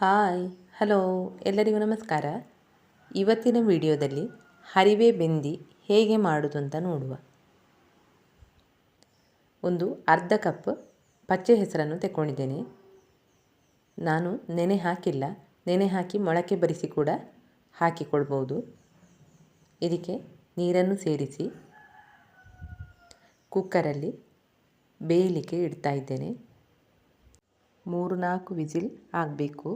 Hi hello ಎಲ್ಲರಿಗೂ ನಮಸ್ಕಾರ. ಇವತ್ತಿನ ವಿಡಿಯೋದಲ್ಲಿ ಹರಿವೆ ಬೆಂದಿ ಹೇಗೆ ಮಾಡೋದು ಅಂತ ನೋಡುವ. ಒಂದು ಅರ್ಧ ಕಪ್ ಪಚ್ಚೆ ಹೆಸರನ್ನು ತಗೊಂಡಿದ್ದೇನೆ. ನಾನು ನೆನೆ ಹಾಕಿಲ್ಲ, ನೆನೆ ಹಾಕಿ ಮೊಳಕೆ ಬರಿಸಿ ಕೂಡ ಹಾಕಿಕೊಳ್ಬೋದು. ಇದಕ್ಕೆ ನೀರನ್ನು ಸೇರಿಸಿ ಕುಕ್ಕರಲ್ಲಿ ಬೇಯಲಿಕ್ಕೆ ಇಡ್ತಾ ಇದ್ದೇನೆ. 3-4 ವಿಸಿಲ್ ಆಗಬೇಕು.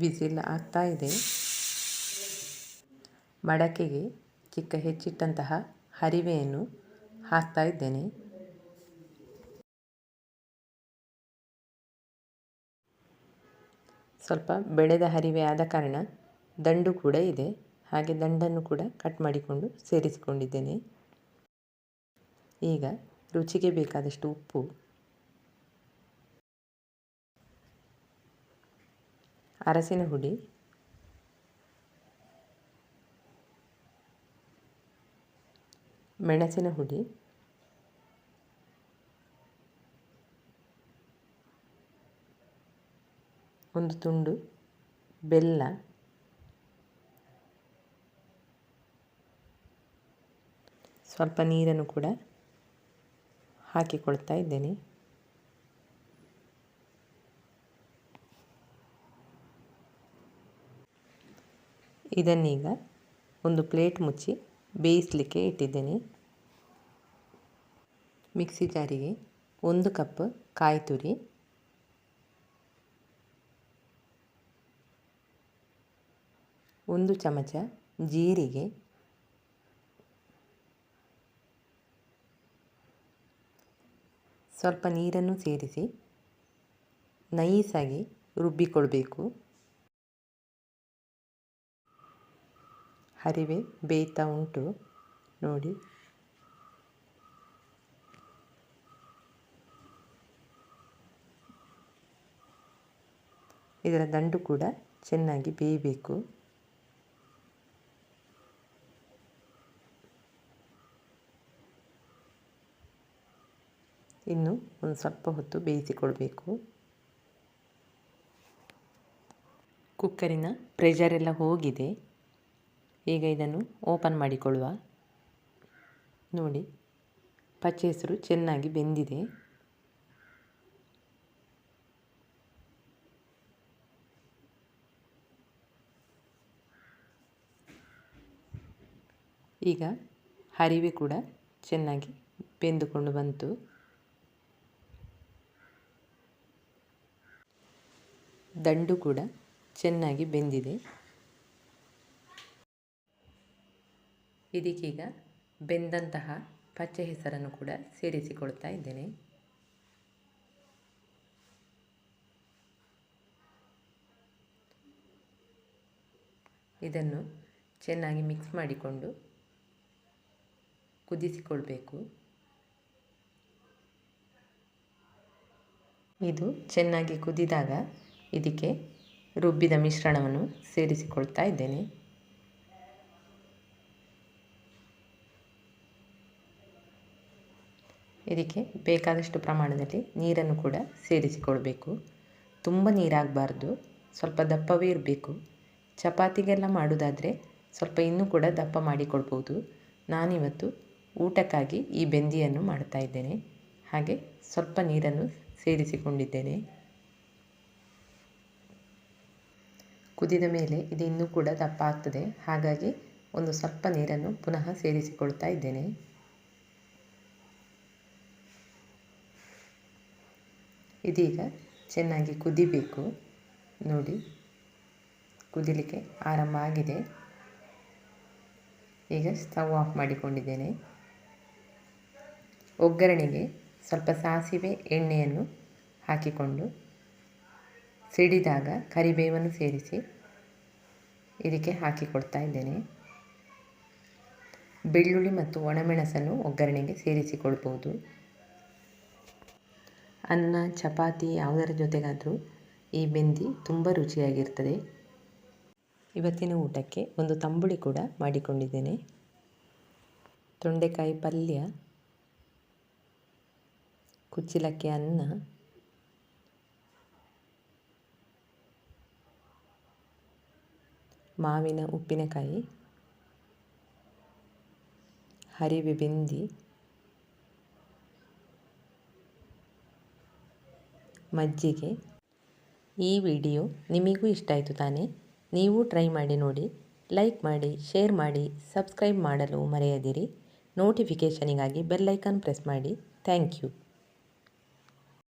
ವಿಸಿಲ್ ಆಗ್ತಾ ಇದೆ. ಮಡಕೆಗೆ ಚಿಕ್ಕ ಹೆಚ್ಚಿಟ್ಟಂತಹ ಹರಿವೆಯನ್ನು ಹಾಕ್ತಾ ಇದ್ದೇನೆ. ಸ್ವಲ್ಪ ಬೆಳೆದ ಹರಿವೆ ಆದ ಕಾರಣ ದಂಡು ಕೂಡ ಇದೆ, ಹಾಗೆ ದಂಡನ್ನು ಕೂಡ ಕಟ್ ಮಾಡಿಕೊಂಡು ಸೇರಿಸಿಕೊಂಡಿದ್ದೇನೆ. ಈಗ ರುಚಿಗೆ ಬೇಕಾದಷ್ಟು ಉಪ್ಪು, ಅರಸಿನ ಹುಡಿ, ಮೆಣಸಿನ ಹುಡಿ, ಒಂದು ತುಂಡು ಬೆಲ್ಲ, ಸ್ವಲ್ಪ ನೀರನ್ನು ಕೂಡ ಹಾಕಿಕೊಳ್ತಾ ಇದ್ದೇನೆ. ಇದನ್ನೀಗ ಒಂದು ಪ್ಲೇಟ್ ಮುಚ್ಚಿ ಬೇಯಿಸಲಿಕ್ಕೆ ಇಟ್ಟಿದ್ದೇನೆ. ಮಿಕ್ಸಿ ಜಾರಿಗೆ 1 ಕಪ್ ಕಾಯಿ ತುರಿ, 1 ಚಮಚ ಜೀರಿಗೆ, ಸ್ವಲ್ಪ ನೀರನ್ನು ಸೇರಿಸಿ ನೈಸಾಗಿ ರುಬ್ಬಿಕೊಳ್ಬೇಕು. ಹರಿವೆ ಬೇಯ್ತಾ ಉಂಟು ನೋಡಿ. ಇದರ ದಂಡು ಕೂಡ ಚೆನ್ನಾಗಿ ಬೇಯಬೇಕು. ಇನ್ನು ಒಂದು ಸ್ವಲ್ಪ ಹೊತ್ತು ಬೇಯಿಸಿಕೊಳ್ಬೇಕು. ಕುಕ್ಕರಿನ ಪ್ರೆಷರ್ ಎಲ್ಲ ಹೋಗಿದೆ. ಈಗ ಇದನ್ನು ಓಪನ್ ಮಾಡಿಕೊಳ್ಳುವ. ನೋಡಿ, ಪಚ್ಚೆ ಹೆಸರು ಚೆನ್ನಾಗಿ ಬೆಂದಿದೆ. ಈಗ ಹರಿವೆ ಕೂಡ ಚೆನ್ನಾಗಿ ಬೆಂದುಕೊಂಡು ಬಂತು. ದಂಡು ಕೂಡ ಚೆನ್ನಾಗಿ ಬೆಂದಿದೆ. ಇದಕ್ಕೀಗ ಬೆಂದಂತಹ ಪಚ್ಚೆ ಹೆಸರನ್ನು ಕೂಡ ಸೇರಿಸಿಕೊಳ್ತಾ ಇದ್ದೇನೆ. ಇದನ್ನು ಚೆನ್ನಾಗಿ ಮಿಕ್ಸ್ ಮಾಡಿಕೊಂಡು ಕುದಿಸಿಕೊಳ್ಬೇಕು. ಇದು ಚೆನ್ನಾಗಿ ಕುದಿದಾಗ ಇದಕ್ಕೆ ರುಬ್ಬಿದ ಮಿಶ್ರಣವನ್ನು ಸೇರಿಸಿಕೊಳ್ತಾ ಇದ್ದೇನೆ. ಇದಕ್ಕೆ ಬೇಕಾದಷ್ಟು ಪ್ರಮಾಣದಲ್ಲಿ ನೀರನ್ನು ಕೂಡ ಸೇರಿಸಿಕೊಳ್ಬೇಕು. ತುಂಬ ನೀರಾಗಬಾರ್ದು, ಸ್ವಲ್ಪ ದಪ್ಪವೇ ಇರಬೇಕು. ಚಪಾತಿಗೆಲ್ಲ ಮಾಡೋದಾದರೆ ಸ್ವಲ್ಪ ಇನ್ನೂ ಕೂಡ ದಪ್ಪ ಮಾಡಿಕೊಳ್ಬೋದು. ನಾನಿವತ್ತು ಊಟಕ್ಕಾಗಿ ಈ ಬೆಂದಿಯನ್ನು ಮಾಡ್ತಾ ಇದ್ದೇನೆ, ಹಾಗೆ ಸ್ವಲ್ಪ ನೀರನ್ನು ಸೇರಿಸಿಕೊಂಡಿದ್ದೇನೆ. ಕುದಿದ ಮೇಲೆ ಇದು ಇನ್ನೂ ಕೂಡ ದಪ್ಪ ಆಗ್ತದೆ, ಹಾಗಾಗಿ ಒಂದು ಸ್ವಲ್ಪ ನೀರನ್ನು ಪುನಃ ಸೇರಿಸಿಕೊಳ್ತಾ ಇದ್ದೇನೆ. ಇದೀಗ ಚೆನ್ನಾಗಿ ಕುದಿಬೇಕು. ನೋಡಿ, ಕುದಿಲಿಕ್ಕೆ ಆರಂಭ ಆಗಿದೆ. ಈಗ ಸ್ಟವ್ ಆಫ್ ಮಾಡಿಕೊಂಡಿದ್ದೇನೆ. ಒಗ್ಗರಣೆಗೆ ಸ್ವಲ್ಪ ಸಾಸಿವೆ ಎಣ್ಣೆಯನ್ನು ಹಾಕಿಕೊಂಡು ಸಿಡಿದಾಗ ಕರಿಬೇವನ್ನು ಸೇರಿಸಿ ಇದಕ್ಕೆ ಹಾಕಿಕೊಡ್ತಾ ಇದ್ದೇನೆ. ಬೆಳ್ಳುಳ್ಳಿ ಮತ್ತು ಒಣಮೆಣಸನ್ನು ಒಗ್ಗರಣೆಗೆ ಸೇರಿಸಿಕೊಳ್ಬೋದು. ಅನ್ನ, ಚಪಾತಿ ಯಾವುದರ ಜೊತೆಗಾದರೂ ಈ ಬೆಂದಿ ತುಂಬ ರುಚಿಯಾಗಿರ್ತದೆ. ಇವತ್ತಿನ ಊಟಕ್ಕೆ ಒಂದು ತಂಬುಳಿ ಕೂಡ ಮಾಡಿಕೊಂಡಿದ್ದೇನೆ. ತೊಂಡೆಕಾಯಿ ಪಲ್ಯ, ಕುಚ್ಚಲಕ್ಕಿ ಅನ್ನ, ಮಾವಿನ ಉಪ್ಪಿನಕಾಯಿ, ಹರಿವೆ ಬೆಂದಿ, ಮಜ್ಜಿಗೆ. ಈ ವಿಡಿಯೋ ನಿಮಗೂ ಇಷ್ಟ ಆಯಿತು ತಾನೇ? ನೀವು ಟ್ರೈ ಮಾಡಿ ನೋಡಿ. ಲೈಕ್ ಮಾಡಿ, ಶೇರ್ ಮಾಡಿ, ಸಬ್ಸ್ಕ್ರೈಬ್ ಮಾಡಲು ಮರೆಯದಿರಿ. ನೋಟಿಫಿಕೇಷನಿಗಾಗಿ ಬೆಲ್ ಐಕಾನ್ ಪ್ರೆಸ್ ಮಾಡಿ. Thank you.